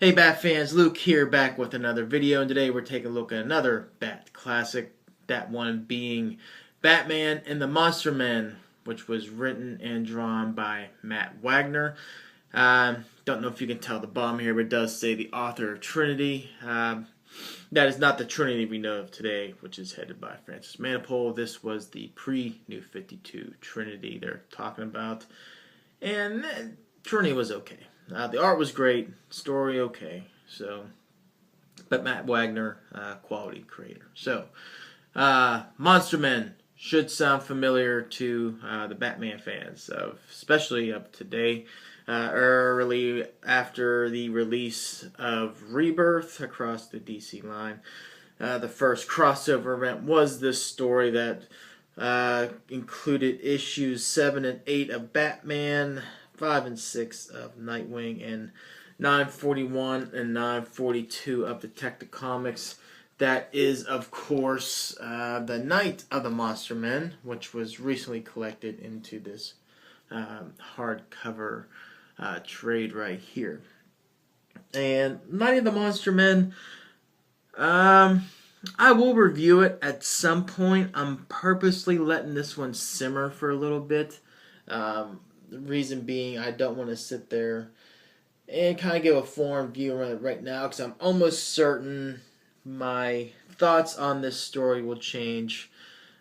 Hey Bat fans, Luke here back with another video, and today we're taking a look at another Bat classic, that one being Batman and the Monster Men, which was written and drawn by Matt Wagner. Don't know if you can tell the bottom here, but it does say the author of Trinity. That is not the Trinity we know of today, which is headed by Francis Manapul. This was the pre-New 52 Trinity they're talking about, and Trinity was okay. The art was great, story okay. So, but Matt Wagner, quality creator. So, Monster Men should sound familiar to the Batman fans, especially up today. Early after the release of Rebirth across the DC line, the first crossover event was this story that included issues 7 and 8 of Batman, 5 and 6 of Nightwing, and 941 and 942 of Detective Comics. That is, of course, the Night of the Monster Men, which was recently collected into this hardcover trade right here. And Night of the Monster Men, I will review it at some point. I'm purposely letting this one simmer for a little bit. The reason being, I don't want to sit there and kind of give a form view on it right now, because I'm almost certain my thoughts on this story will change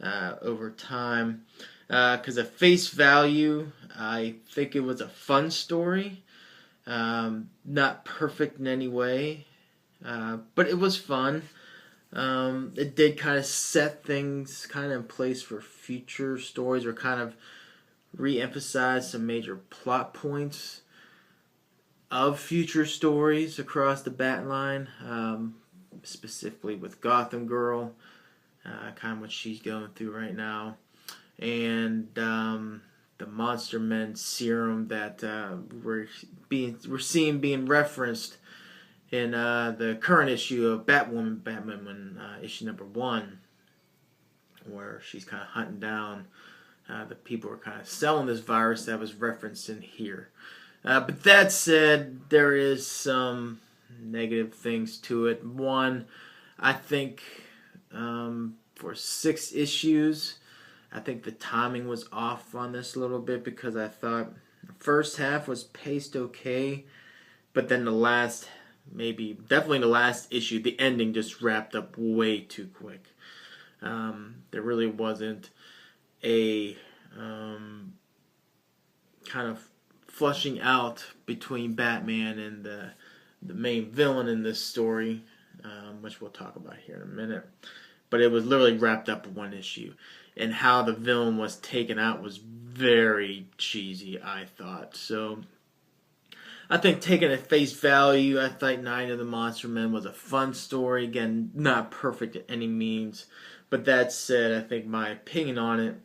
over time. Because at face value, I think it was a fun story. Not perfect in any way, but it was fun. It did kind of set things kind of in place for future stories, or kind of re-emphasize some major plot points of future stories across the Bat line, specifically with Gotham Girl, kind of what she's going through right now, and the Monster Men serum that we're seeing being referenced in the current issue of Batman, issue number 1, where she's kind of hunting down the people who are kind of selling this virus that was referenced in here. But that said, there is some negative things to it. One, I think for 6 issues, I think the timing was off on this a little bit, because I thought the first half was paced okay, but then definitely the last issue, the ending just wrapped up way too quick. There really wasn't a kind of flushing out between Batman and the main villain in this story, which we'll talk about here in a minute. But it was literally wrapped up in one issue, and how the villain was taken out was very cheesy, I thought. So I think, taking at face value, I thought Night of the Monster Men was a fun story. Again, not perfect at any means, but that said, I think my opinion on it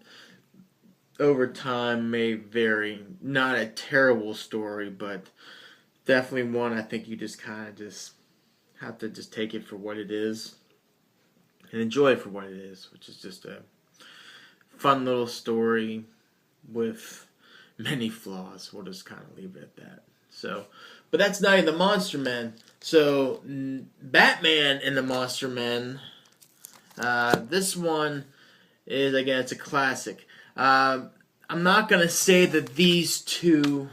over time may vary. Not a terrible story, but definitely one I think you just kind of just have to just take it for what it is and enjoy it for what it is, which is just a fun little story with many flaws. We'll just kind of leave it at that. So, but that's Night of the Monster Men. So, Batman and the Monster Men. This one is, again, it's a classic. I'm not going to say that these two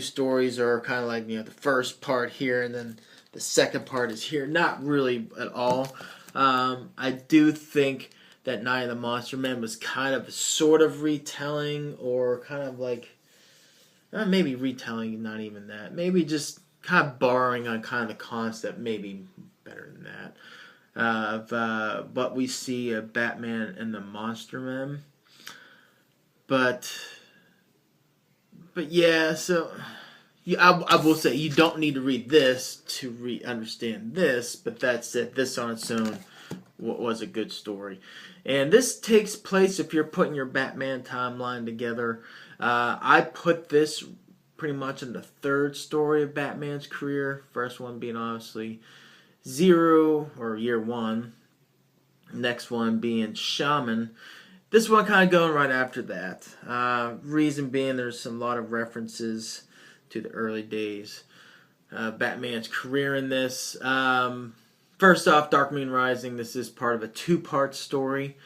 stories are kind of like, the first part here and then the second part is here. Not really at all. I do think that Night of the Monster Men was kind of a sort of retelling, or kind of like, maybe retelling, not even that. Maybe just kind of borrowing on kind of the concept, maybe better than that. But we see a Batman and the Monster Men. But yeah, so I will say you don't need to read this to understand this, but that said, this on its own was a good story. And this takes place, if you're putting your Batman timeline together, I put this pretty much in the third story of Batman's career. First one being obviously Zero, or Year One. Next one being Shaman. This one kind of going right after that. Reason being, there's a lot of references to the early days Batman's career in this. First off, Dark Moon Rising. This is part of a two-part story.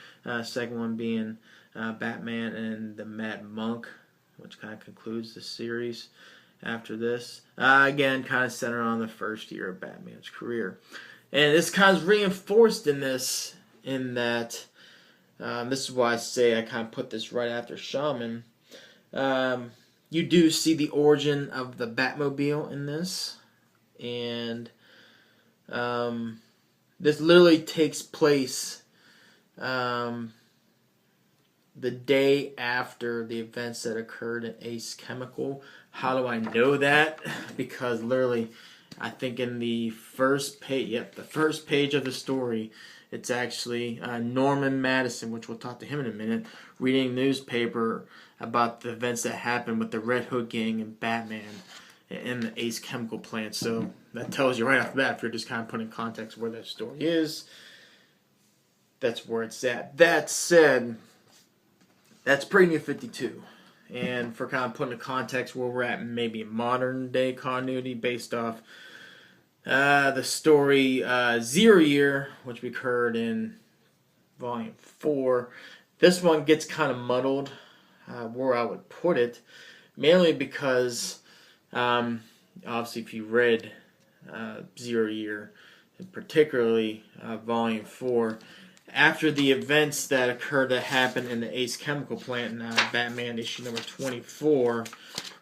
Second one being Batman and the Mad Monk, which kind of concludes the series after this. Again, kind of centered on the first year of Batman's career. And this kind of reinforced in this, in that, this is why I say I kind of put this right after Shaman. You do see the origin of the Batmobile in this. And this literally takes place the day after the events that occurred in Ace Chemical. How do I know that? Because literally, I think in the first page, the first page of the story, it's actually Norman Madison, which we'll talk to him in a minute, reading a newspaper about the events that happened with the Red Hood gang and Batman in the Ace Chemical plant. So that tells you right off the bat, if you're just kind of putting in context where that story is, that's where it's at. That said, that's pretty New 52. And for kind of putting in context where we're at, maybe modern day continuity based off the story Zero Year, which occurred in Volume 4. This one gets kind of muddled where I would put it, mainly because obviously if you read Zero Year, and particularly Volume 4, after the events that occurred that happened in the Ace Chemical plant in Batman issue number 24,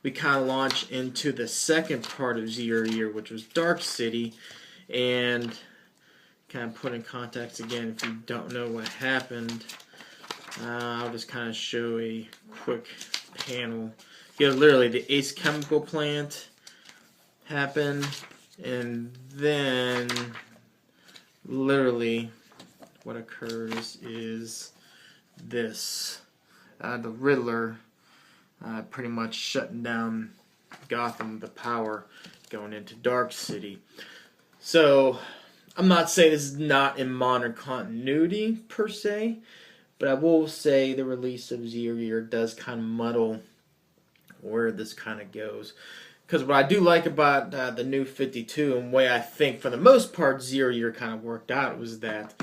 we kind of launch into the second part of Zero Year, which was Dark City, and kind of put in context again, if you don't know what happened, I'll just kind of show a quick panel. You know, literally the Ace Chemical plant happened, and then literally what occurs is this. The Riddler pretty much shutting down Gotham, the power, going into Dark City. So, I'm not saying this is not in modern continuity, per se, but I will say the release of Zero Year does kind of muddle where this kind of goes. Because what I do like about the New 52, and the way I think, for the most part, Zero Year kind of worked out, was that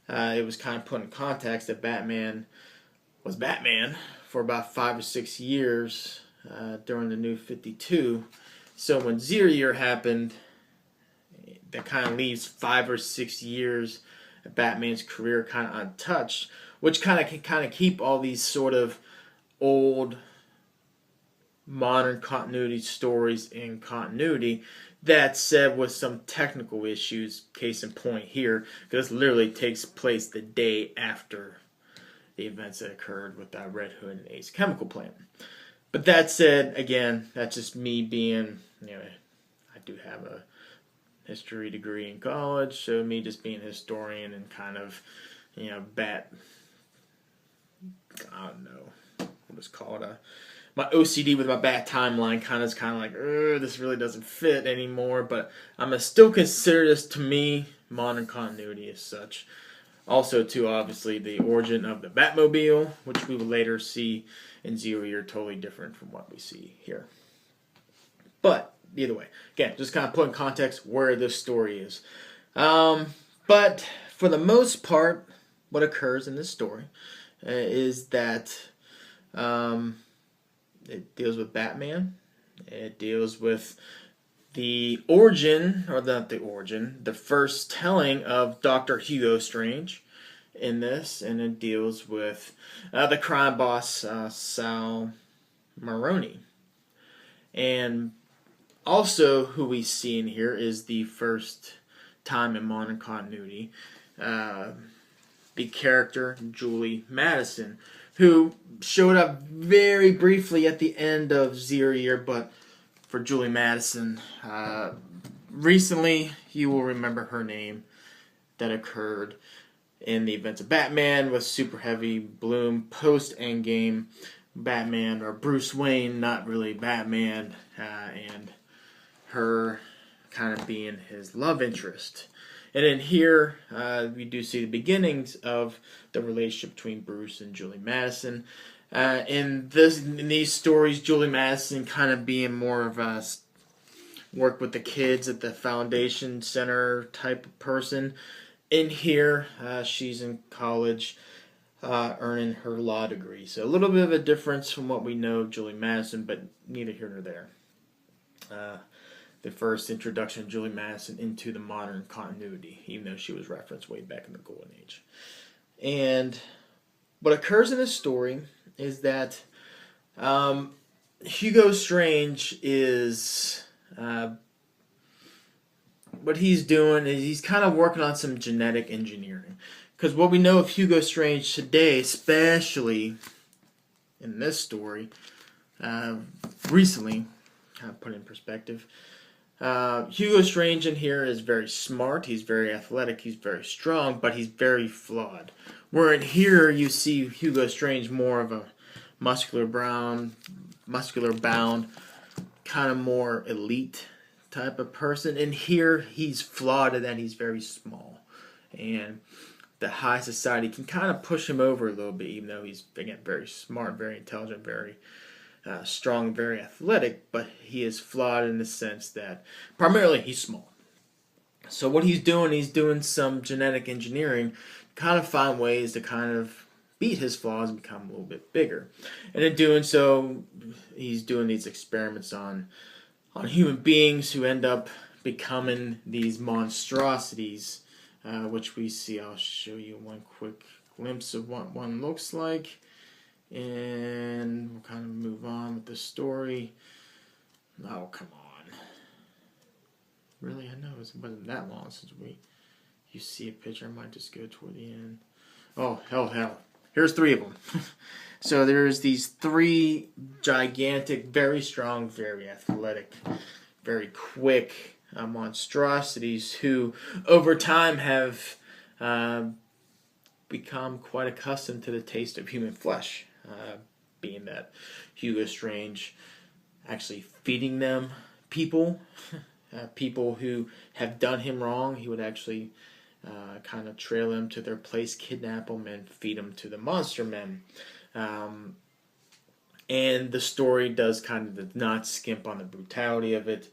it was kind of put in context that Batman was Batman for about 5 or 6 years during the New 52. So when Zero Year happened, that kind of leaves 5 or 6 years of Batman's career kind of untouched, which kind of can kind of keep all these sort of old modern continuity stories in continuity. That said, with some technical issues, case in point here, because this literally takes place the day after the events that occurred with that Red Hood and Ace Chemical plant. But that said, again, that's just me being, I do have a history degree in college, so me just being a historian and kind of, I don't know, what it's called, my OCD with my bat timeline is kind of like, this really doesn't fit anymore, but I'm going to still consider this, to me, modern continuity as such. Also, too, obviously, the origin of the Batmobile, which we will later see in Zero Year, totally different from what we see here. But, either way, again, just kind of put in context where this story is. But, for the most part, what occurs in this story is that it deals with Batman. It deals with the origin, or not the origin, the first telling of Dr. Hugo Strange in this, and it deals with the crime boss, Sal Maroni. And also, who we see in here is the first time in modern continuity, the character Julie Madison, who showed up very briefly at the end of Zero Year, but for Julie Madison, recently you will remember her name that occurred in the events of Batman with Super Heavy Bloom post-Endgame Batman, or Bruce Wayne, not really Batman, and her kind of being his love interest. And in here, we do see the beginnings of the relationship between Bruce and Julie Madison. In these stories, Julie Madison kind of being more of a work with the kids at the foundation center type of person. In here, she's in college, earning her law degree. So a little bit of a difference from what we know of Julie Madison, but neither here nor there. The first introduction of Julie Madison into the modern continuity, even though she was referenced way back in the Golden Age. And what occurs in this story is that Hugo Strange is what he's doing is he's kind of working on some genetic engineering. Because what we know of Hugo Strange today, especially in this story, recently, kind of put in perspective, Hugo Strange in here is very smart, he's very athletic, he's very strong, but he's very flawed. Where in here you see Hugo Strange more of a muscular bound, kind of more elite type of person. In here he's flawed in that he's very small. And the high society can kind of push him over a little bit, even though he's, again, very smart, very intelligent, very strong, very athletic, but he is flawed in the sense that primarily he's small. So what he's doing some genetic engineering, kind of find ways to kind of beat his flaws and become a little bit bigger. And in doing so, he's doing these experiments on human beings who end up becoming these monstrosities, which we see. I'll show you one quick glimpse of what one looks like, and we'll kind of move on with the story. Oh, come on. Really? I know it wasn't that long since you see a picture. I might just go toward the end. Oh, hell. Here's 3 of them. So there's these 3 gigantic, very strong, very athletic, very quick monstrosities who over time have become quite accustomed to the taste of human flesh, being that Hugo Strange actually feeding them people who have done him wrong. He would actually kind of trail them to their place, kidnap them, and feed them to the monster men. And the story does kind of not skimp on the brutality of it,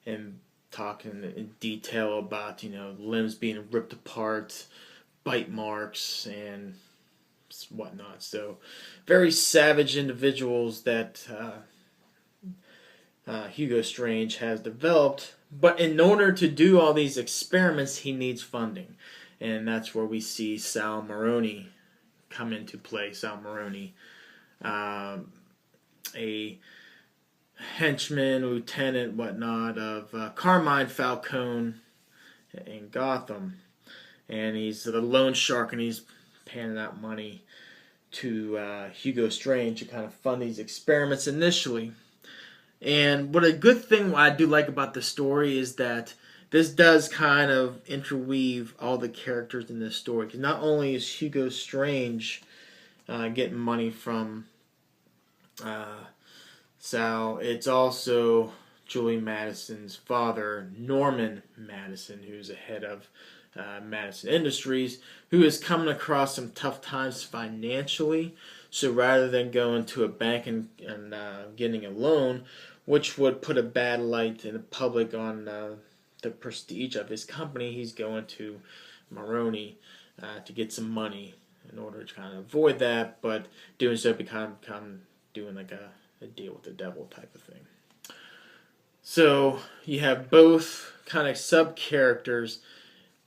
and talking in detail about, limbs being ripped apart, bite marks, and whatnot. So very savage individuals that Hugo Strange has developed. But in order to do all these experiments, he needs funding. And that's where we see Sal Maroni come into play. Sal Maroni, a henchman, lieutenant, whatnot, of Carmine Falcone in Gotham. And he's the loan shark, and he's panning out money to Hugo Strange to kind of fund these experiments initially. And what a good thing I do like about the story is that this does kind of interweave all the characters in this story. Because not only is Hugo Strange getting money from Sal, it's also Julie Madison's father, Norman Madison, who's the head of Madison Industries, who is coming across some tough times financially. So rather than going to a bank and getting a loan, which would put a bad light in the public on the prestige of his company, he's going to Maroni to get some money in order to kind of avoid that, but doing so become doing like a deal with the devil type of thing. So you have both kind of sub-characters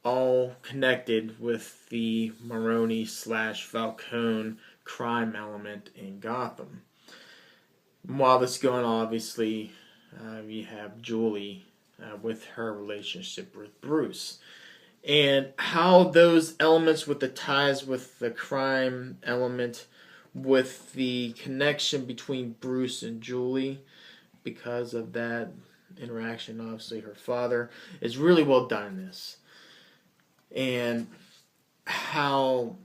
all connected with the Maroni / Falcone crime element in Gotham. While this is going on, obviously, you have Julie with her relationship with Bruce. And how those elements with the ties with the crime element, with the connection between Bruce and Julie, because of that interaction, obviously her father, is really well done in this. And how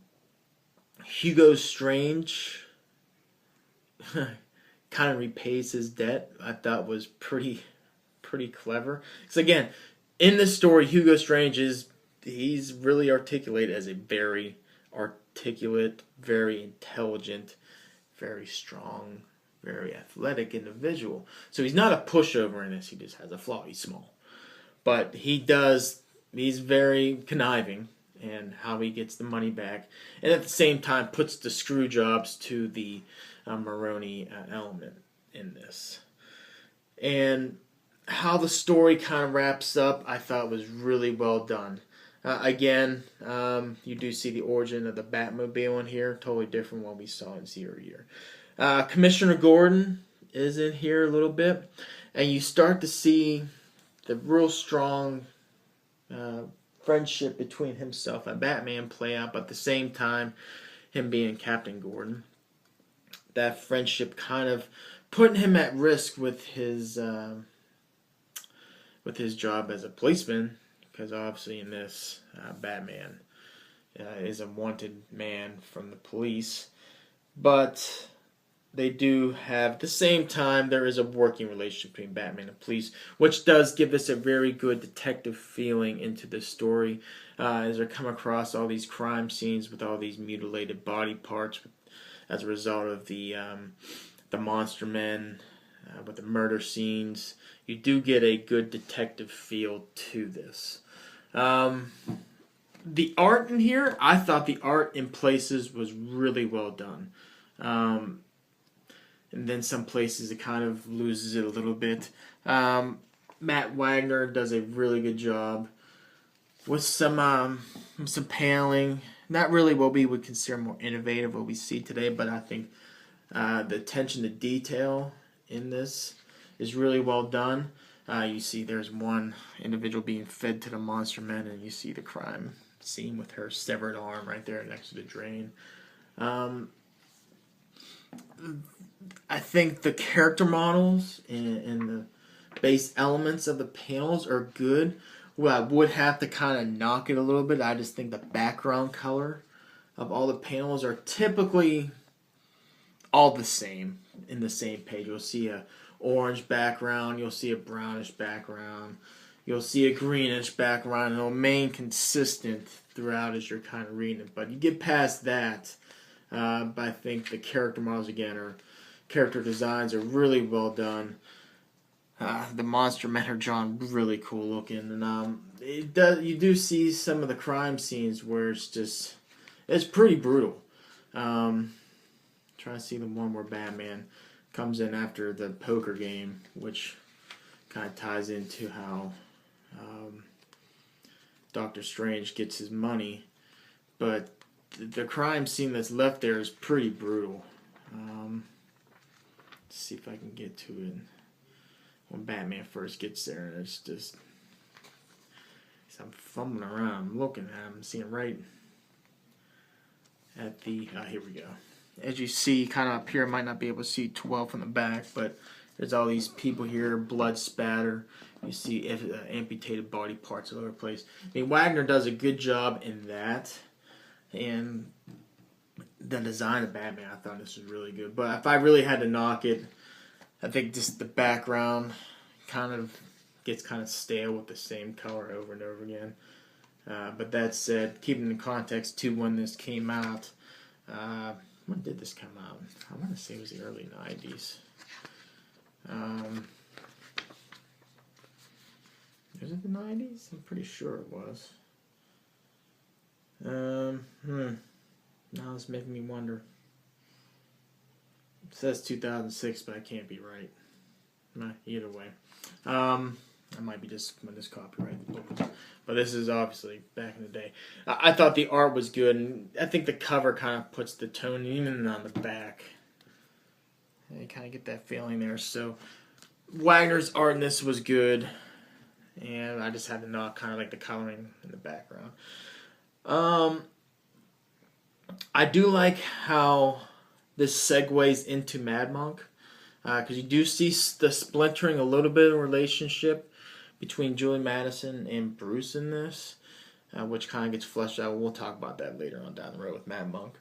Hugo Strange kind of repays his debt, I thought was pretty clever. Because again, in this story, Hugo Strange he's really articulated as a very articulate, very intelligent very strong, very athletic individual. So he's not a pushover in this. He just has a flaw. He's small. But he's very conniving in how he gets the money back. And at the same time puts the screw jobs to the Maroni element in this. And how the story kind of wraps up, I thought was really well done. Again, you do see the origin of the Batmobile in here, totally different from what we saw in 0 Year. Commissioner Gordon is in here a little bit, and you start to see the real strong friendship between himself and Batman play out, but at the same time, him being Captain Gordon. That friendship kind of putting him at risk with his job as a policeman, because obviously in this, Batman is a wanted man from the police. But they do have, at the same time, there is a working relationship between Batman and police, which does give us a very good detective feeling into the story, as they come across all these crime scenes with all these mutilated body parts as a result of the monster men, with the murder scenes. You do get a good detective feel to this. The art in here, I thought the art in places was really well done. And then some places it kind of loses it a little bit. Matt Wagner does a really good job with some paneling. Not really what we would consider more innovative, what we see today, but I think the attention to detail in this is really well done. You see there's one individual being fed to the monster men, and you see the crime scene with her severed arm right there next to the drain. I think the character models and the base elements of the panels are good. Well, I would have to kind of knock it a little bit. I just think the background color of all the panels are typically all the same in the same page. You'll see a orange background, you'll see a brownish background, you'll see a greenish background, and it'll remain consistent throughout as you're kind of reading it. But you get past that, but I think the character models again character designs are really well done. The monster men are drawn really cool looking, and you do see some of the crime scenes where it's pretty brutal. Trying to see the one where Batman comes in after the poker game, which kind of ties into how Doctor Strange gets his money, but the crime scene that's left there is pretty brutal. Let's see if I can get to it. When Batman first gets there, and it's just, I'm fumbling around, I'm looking at him, seeing right at the, here we go. As you see, kind of up here, I might not be able to see too well from the back, but there's all these people here, blood spatter. You see amputated body parts all over the place. I mean, Wagner does a good job in that, and the design of Batman, I thought this was really good. But if I really had to knock it, I think just the background kind of gets kind of stale with the same color over and over again. But that said, keeping in context to when this came out, when did this come out? I want to say it was the early 90s. Was it the 90s? I'm pretty sure it was. Now it's making me wonder. It says 2006, but I can't be right. Either way. I might be just when this copyright the book. But this is obviously back in the day. I thought the art was good, and I think the cover kind of puts the tone, even on the back. You kind of get that feeling there. So Wagner's art in this was good, and I just had to knock kind of like the coloring in the background. I do like how this segues into Mad Monk, because you do see the splintering a little bit of relationship between Julie Madison and Bruce in this, which kind of gets fleshed out. We'll talk about that later on down the road with Mad Monk.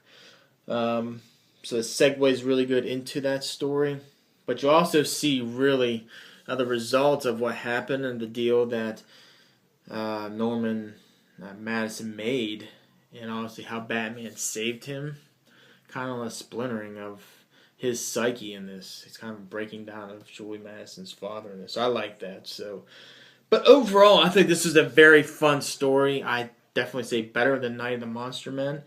So it segues really good into that story, but you also see really the results of what happened and the deal that Norman Madison made, and obviously how Batman saved him. Kind of a splintering of his psyche in this. It's kind of breaking down of Julie Madison's father in this. I like that. So, but overall, I think this is a very fun story. I definitely say better than Night of the Monster Men.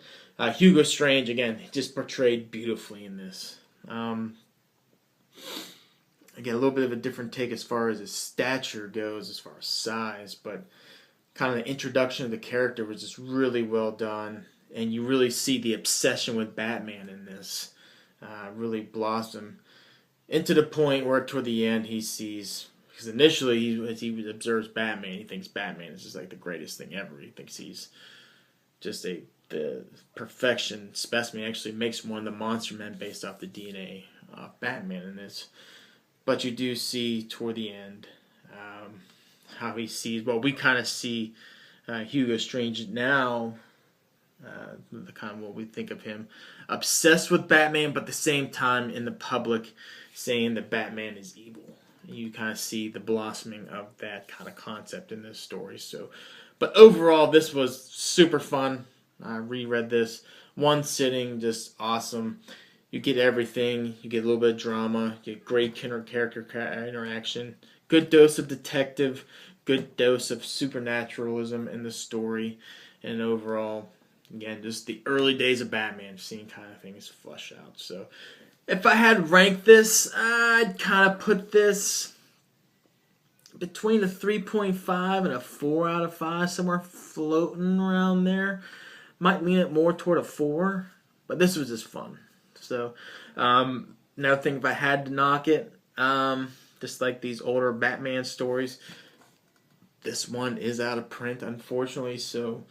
Hugo Strange, again, just portrayed beautifully in this. Again, a little bit of a different take as far as his stature goes, as far as size, but kind of the introduction of the character was just really well done, and you really see the obsession with Batman in this really blossom into the point where toward the end he sees, because initially as he observes Batman, he thinks Batman is just like the greatest thing ever. He thinks he's just the perfection specimen. He actually makes one of the Monster Men based off the DNA of Batman in this. But you do see toward the end how he sees, well, we kind of see Hugo Strange now, the kind of what we think of him, obsessed with Batman, but at the same time in the public saying that Batman is evil. You kind of see the blossoming of that kind of concept in this story. So, but overall, this was super fun. I reread this one sitting, just awesome. You get everything. You get a little bit of drama. You get great character interaction. Good dose of detective. Good dose of supernaturalism in the story. And overall, again, just the early days of Batman, seeing kind of things flesh out. So, if I had ranked this, I'd kind of put this between a 3.5 and a 4 out of 5, somewhere floating around there. Might lean it more toward a 4, but this was just fun. So, another thing, if I had to knock it, just like these older Batman stories, this one is out of print, unfortunately, so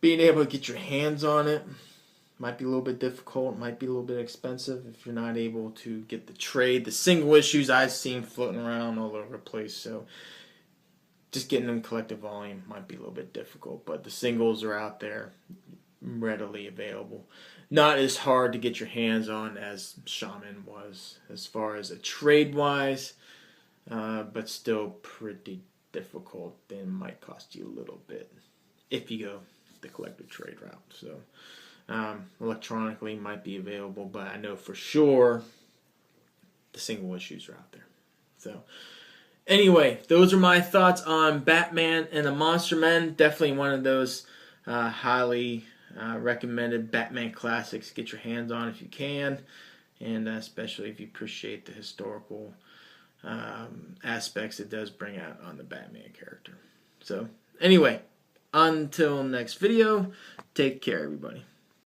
being able to get your hands on it might be a little bit difficult, might be a little bit expensive if you're not able to get the trade. The single issues I've seen floating around all over the place, so just getting them collective volume might be a little bit difficult, but the singles are out there readily available. Not as hard to get your hands on as Shaman was as far as a trade-wise, but still pretty difficult. Then might cost you a little bit if you go the collective trade route. So electronically might be available, but I know for sure the single issues are out there. So anyway, those are my thoughts on Batman and the Monster Men. Definitely one of those highly recommended Batman classics. Get your hands on if you can, and especially if you appreciate the historical aspects it does bring out on the Batman character. So anyway, until next video, take care everybody.